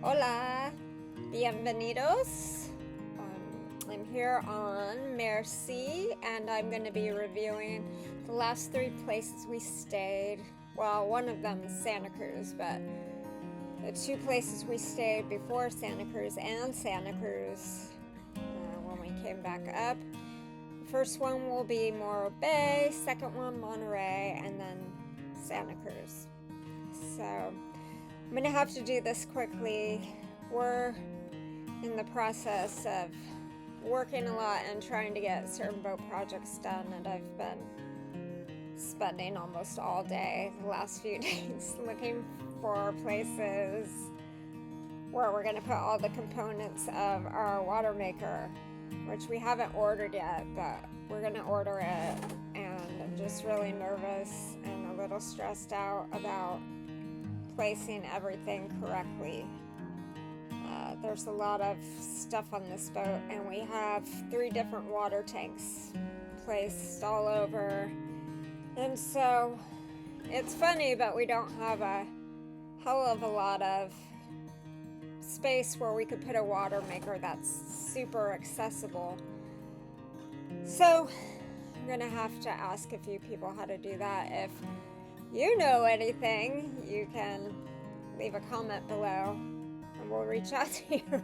Hola, bienvenidos. I'm here on svMerSea, and I'm going to be reviewing the last 3 places we stayed. Well, one of them is Santa Cruz, but the 2 places we stayed before Santa Cruz and Santa Cruz when we came back up. The first one will be Morro Bay, second one Monterey, and then Santa Cruz. So I'm going to have to do this quickly. We're in the process of working a lot and trying to get certain boat projects done, and I've been spending almost all day the last few days looking for places where we're going to put all the components of our water maker, which we haven't ordered yet, but we're going to order it, and I'm just really nervous and a little stressed out about placing everything correctly. There's a lot of stuff on this boat, and we have 3 different water tanks placed all over, and so it's funny, but we don't have a hell of a lot of space where we could put a water maker that's super accessible. So I'm gonna have to ask a few people how to do that. If you know anything, you can leave a comment below and we'll reach out to you.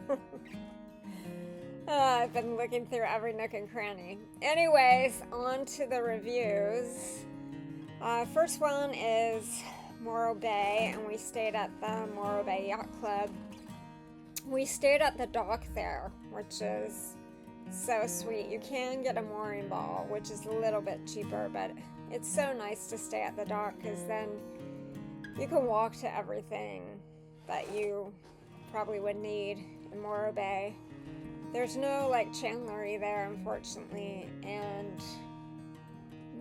I've been looking through every nook and cranny. Anyways, on to the reviews. First one is Morro Bay, and we stayed at the Morro Bay Yacht Club. We stayed at the dock there, which is so sweet. You can get a mooring ball, which is a little bit cheaper, but it's so nice to stay at the dock because then you can walk to everything that you probably would need in Morro Bay. There's no chandlery there, unfortunately, and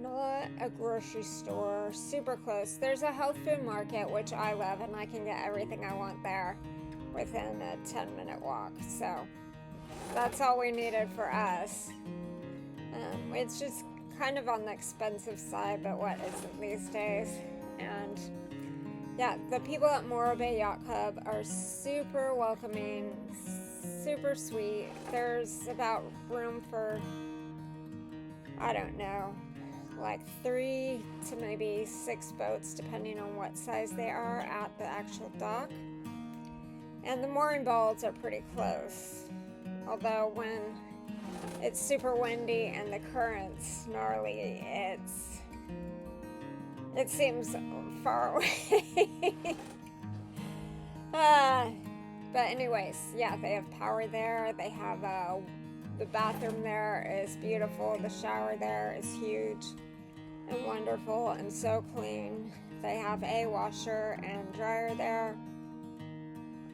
not a grocery store super close. There's a health food market, which I love, and I can get everything I want there within a 10-minute walk. So that's all we needed for us. It's just kind of on the expensive side, but what is it these days? And yeah, the people at Morro Bay Yacht Club are super welcoming, super sweet. There's about room for, I don't know, 3 to maybe 6 boats, depending on what size they are at the actual dock. And the mooring balls are pretty close. Although when it's super windy and the current's gnarly, it seems far away. But anyways, yeah, they have power there. They have the bathroom there is beautiful. The shower there is huge and wonderful and so clean. They have a washer and dryer there,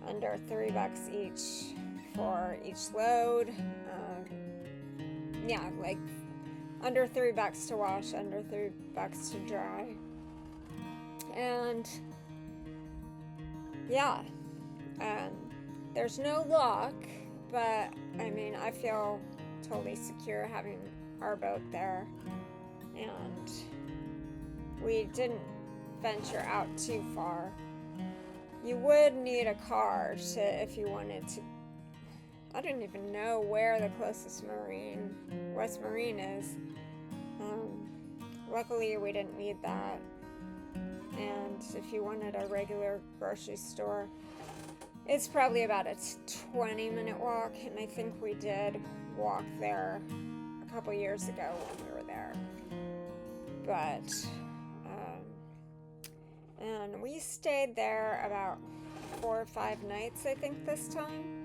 under $3 each for each load. Yeah, under $3 to wash, under $3 to dry. And yeah, there's no lock, but I mean, I feel totally secure having our boat there. And we didn't venture out too far. You would need a car if you wanted to. I don't even know where the closest West Marine is. Luckily, we didn't need that. And if you wanted a regular grocery store, it's probably about a 20-minute walk, and I think we did walk there a couple years ago when we were there. But and we stayed there about 4 or 5 nights, I think, this time.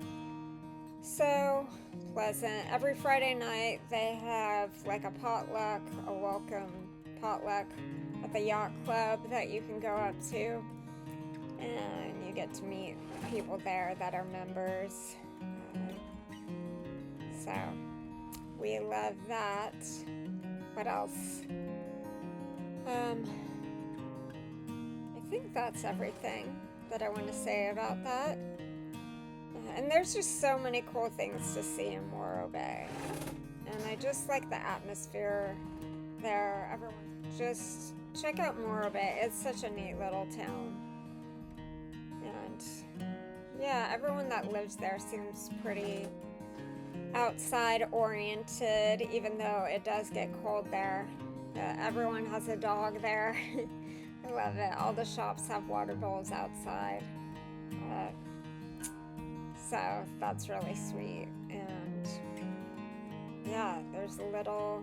So pleasant. Every Friday night they have a potluck, a welcome potluck at the yacht club that you can go up to, and you get to meet people there that are members. So we love that. What else? I think that's everything that I want to say about that. And there's just so many cool things to see in Morro Bay. And I just like the atmosphere there. Everyone, just check out Morro Bay. It's such a neat little town. And yeah, everyone that lives there seems pretty outside oriented, even though it does get cold there. Everyone has a dog there. I love it. All the shops have water bowls outside. So that's really sweet. And yeah, there's a little,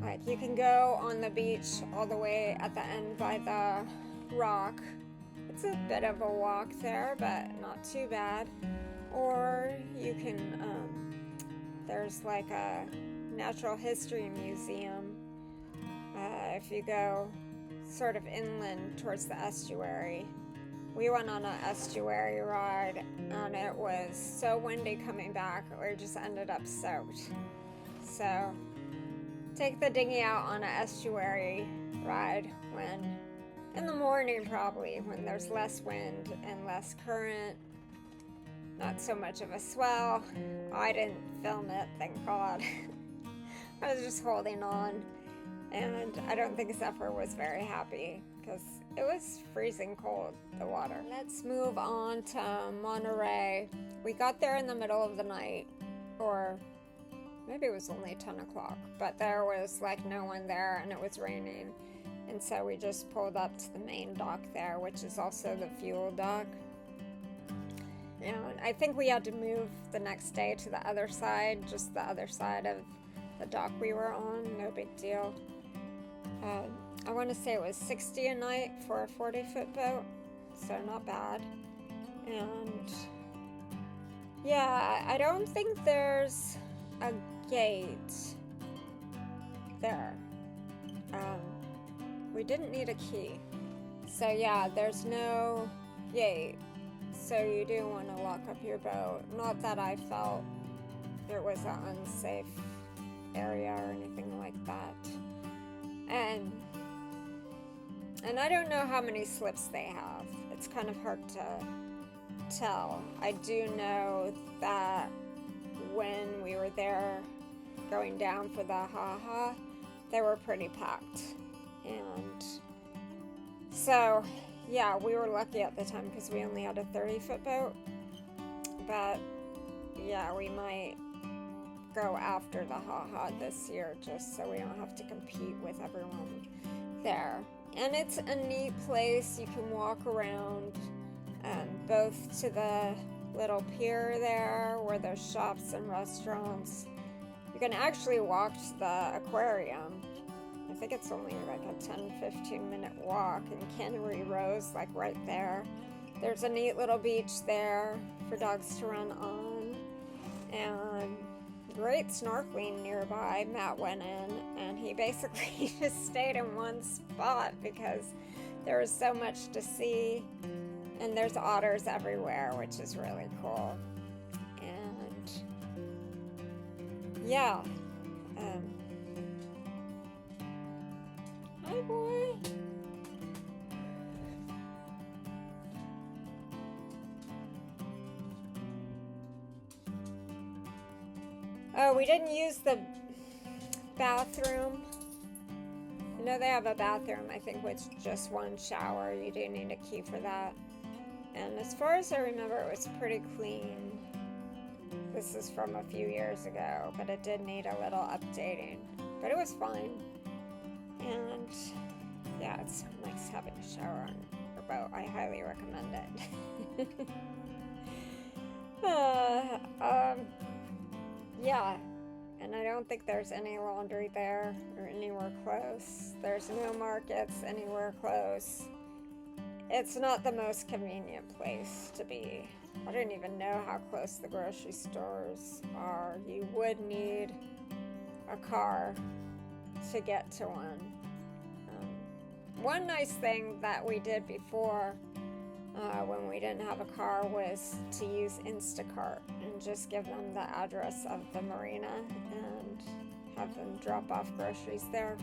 like, you can go on the beach all the way at the end by the rock. It's a bit of a walk there, but not too bad. Or you can, there's like a natural history museum if you go sort of inland towards the estuary. We went on an estuary ride, and it was so windy coming back, we just ended up soaked. So take the dinghy out on an estuary ride when, in the morning probably, when there's less wind and less current, not so much of a swell. I didn't film it, thank God. I was just holding on, and I don't think Zephyr was very happy because it was freezing cold, the water. Let's move on to Monterey. We got there in the middle of the night, or maybe it was only 10 o'clock, but there was like no one there and it was raining. And so we just pulled up to the main dock there, which is also the fuel dock. And I think we had to move the next day to the other side, just the other side of the dock we were on, no big deal. I want to say it was $60 a night for a 40-foot boat, so not bad. And yeah, I don't think there's a gate there. We didn't need a key. So yeah, there's no gate. So you do want to lock up your boat. Not that I felt it was an unsafe area or anything like that. And I don't know how many slips they have. It's kind of hard to tell. I do know that when we were there going down for the ha-ha, they were pretty packed. And so, yeah, we were lucky at the time because we only had a 30-foot boat. But, yeah, we might go after the ha-ha this year just so we don't have to compete with everyone there. And it's a neat place. You can walk around both to the little pier there where there's shops and restaurants. You can actually walk to the aquarium. I think it's only like a 10-15 minute walk, and Cannery Row's like right there. There's a neat little beach there for dogs to run on, and great snorkeling nearby. Matt went in and he basically just stayed in one spot because there was so much to see, and there's otters everywhere, which is really cool. And yeah, hi boy. Oh, we didn't use the bathroom. I know they have a bathroom, I think, with just one shower. You do need a key for that. And as far as I remember, it was pretty clean. This is from a few years ago, but it did need a little updating. But it was fine. And yeah, it's so nice having a shower on your boat. I highly recommend it. Yeah, and I don't think there's any laundry there or anywhere close. There's no markets anywhere close. It's not the most convenient place to be. I don't even know how close the grocery stores are. You would need a car to get to one. One nice thing that we did before when we didn't have a car was to use Instacart and just give them the address of the marina and have them drop off groceries there.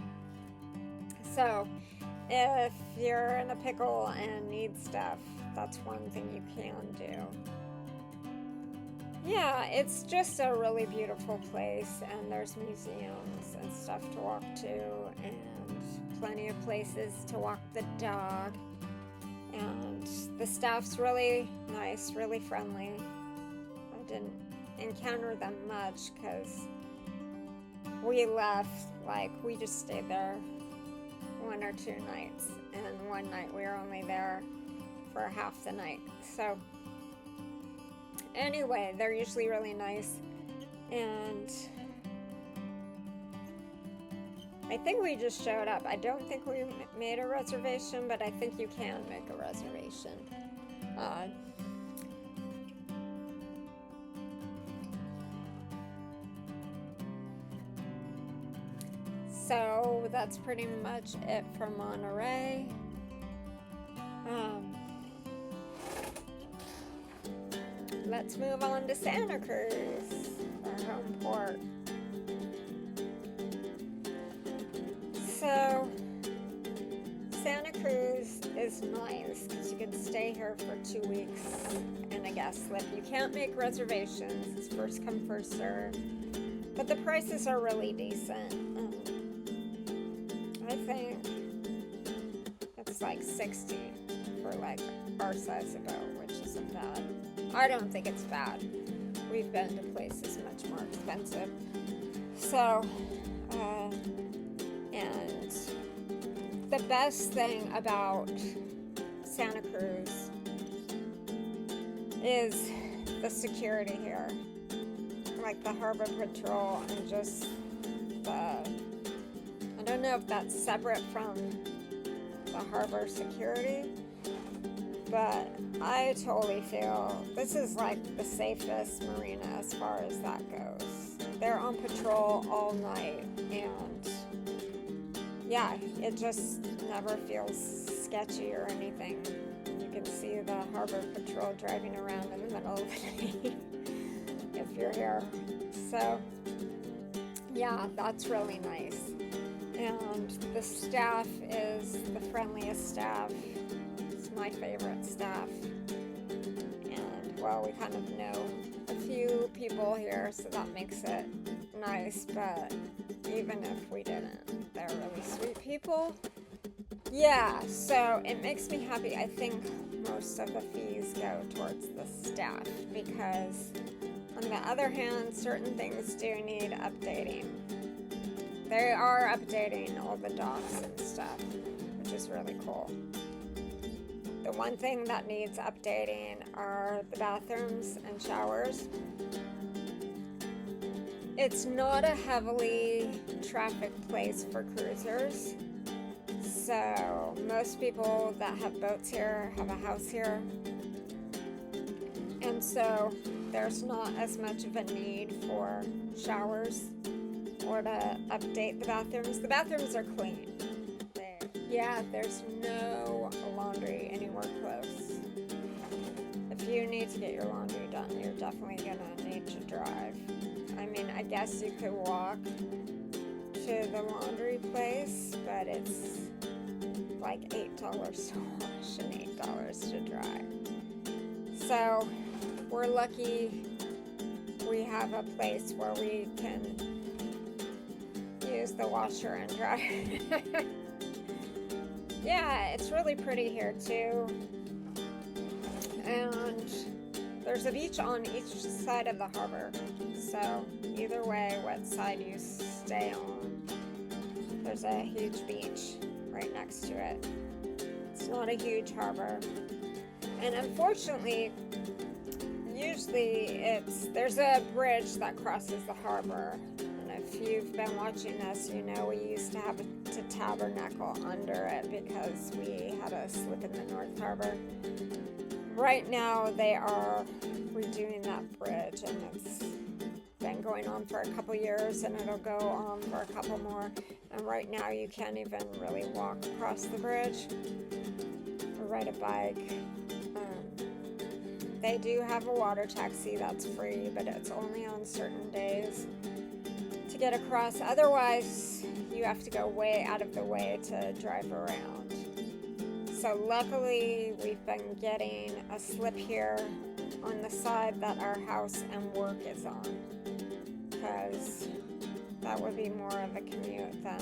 So if you're in a pickle and need stuff, that's one thing you can do. Yeah, it's just a really beautiful place, and there's museums and stuff to walk to, and plenty of places to walk the dog. And the staff's really nice, really friendly. I didn't encounter them much because we left, like, we just stayed there 1 or 2 nights, and one night we were only there for half the night. So anyway, they're usually really nice, and I think we just showed up. I don't think we made a reservation, but I think you can make a reservation. So that's pretty much it for Monterey. Let's move on to Santa Cruz, our home port. So Santa Cruz is nice because you can stay here for 2 weeks in a guest slip. You can't make reservations. It's first come, first serve. But the prices are really decent. I think it's like $60 for like our size of boat, which isn't bad. I don't think it's bad. We've been to places much more expensive. So, and the best thing about Santa Cruz is the security here. Like the Harbor Patrol and just I don't know if that's separate from the harbor security, but I totally feel this is like the safest marina as far as that goes. They're on patrol all night, and yeah, it just never feels sketchy or anything. You can see the Harbor Patrol driving around in the middle of the night if you're here. So yeah, that's really nice. And the staff is the friendliest staff. It's my favorite staff. And, well, we kind of know a few people here, so that makes it nice. But even if we didn't, they're really sweet people. Yeah, so it makes me happy. I think most of the fees go towards the staff because, on the other hand, certain things do need updating. They are updating all the docks and stuff, which is really cool. The one thing that needs updating are the bathrooms and showers. It's not a heavily trafficked place for cruisers. So most people that have boats here have a house here. And so there's not as much of a need for showers or to update the bathrooms. The bathrooms are clean. Yeah, there's no laundry anywhere close. If you need to get your laundry done, you're definitely gonna need to drive. I mean, I guess you could walk to the laundry place, but it's like $8 to wash and $8 to dry. So we're lucky we have a place where we can use the washer and dryer. Yeah, it's really pretty here too. And there's a beach on each side of the harbor. So either way, what side you stay on, there's a huge beach right next to it. It's not a huge harbor. And unfortunately, usually there's a bridge that crosses the harbor. And if you've been watching this, you know we used to have to tabernacle under it because we had a slip in the North Harbor. Right now they are redoing that bridge, and it's been going on for a couple years, and it'll go on for a couple more. And right now you can't even really walk across the bridge or ride a bike. They do have a water taxi that's free, but it's only on certain days to get across. Otherwise, you have to go way out of the way to drive around. So luckily, we've been getting a slip here on the side that our house and work is on, because that would be more of a commute than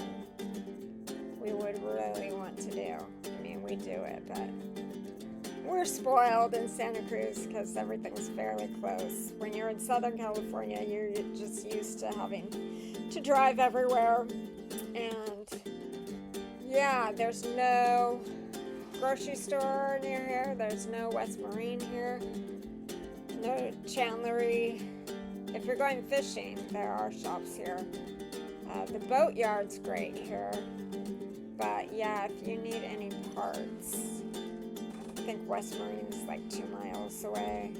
we would really want to do. I mean, we do it, but we're spoiled in Santa Cruz because everything's fairly close. When you're in Southern California, you're just used to having to drive everywhere. And yeah, there's no grocery store near here. There's no West Marine here. No chandlery. If you're going fishing, there are shops here. The boat yard's great here. But yeah, if you need any parts, I think West Marine's like 2 miles away.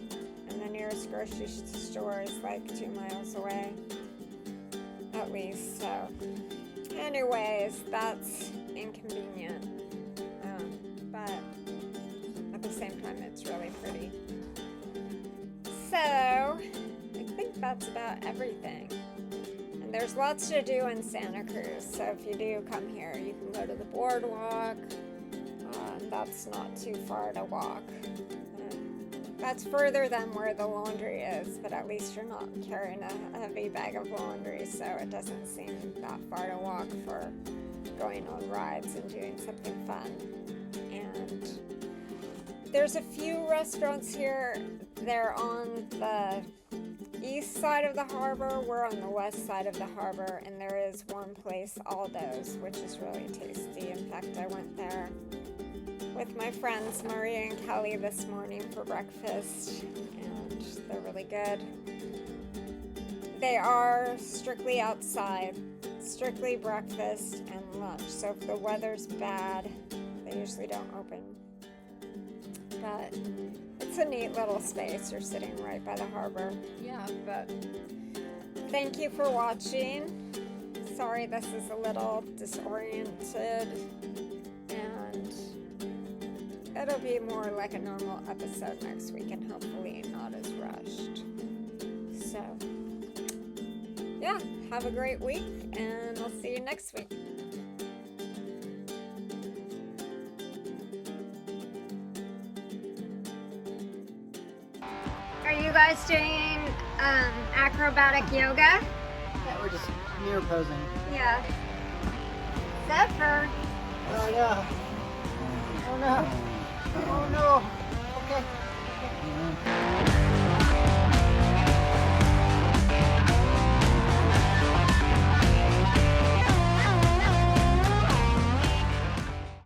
And the nearest grocery store is like 2 miles away. At least, so. Anyways, that's inconvenient. But at the same time, it's really pretty. So, I think that's about everything. And there's lots to do in Santa Cruz, so if you do come here, you can go to the boardwalk. That's not too far to walk. That's further than where the laundry is, but at least you're not carrying a heavy bag of laundry, so it doesn't seem that far to walk for going on rides and doing something fun. And there's a few restaurants here. They're on the east side of the harbor. We're on the west side of the harbor, and there is one place, Aldo's, which is really tasty. In fact, I went there with my friends Maria and Cali this morning for breakfast, and they're really good. They are strictly outside, strictly breakfast and lunch, so if the weather's bad, they usually don't open. But it's a neat little space. You're sitting right by the harbor. Yeah, but thank you for watching. Sorry this is a little disoriented, and it'll be more like a normal episode next week and hopefully not as rushed. So, yeah, have a great week and I'll see you next week. Are you guys doing acrobatic yoga? Yeah, we're just mirror posing. Yeah. Zephyr. Oh yeah. Oh no. Oh no. Okay.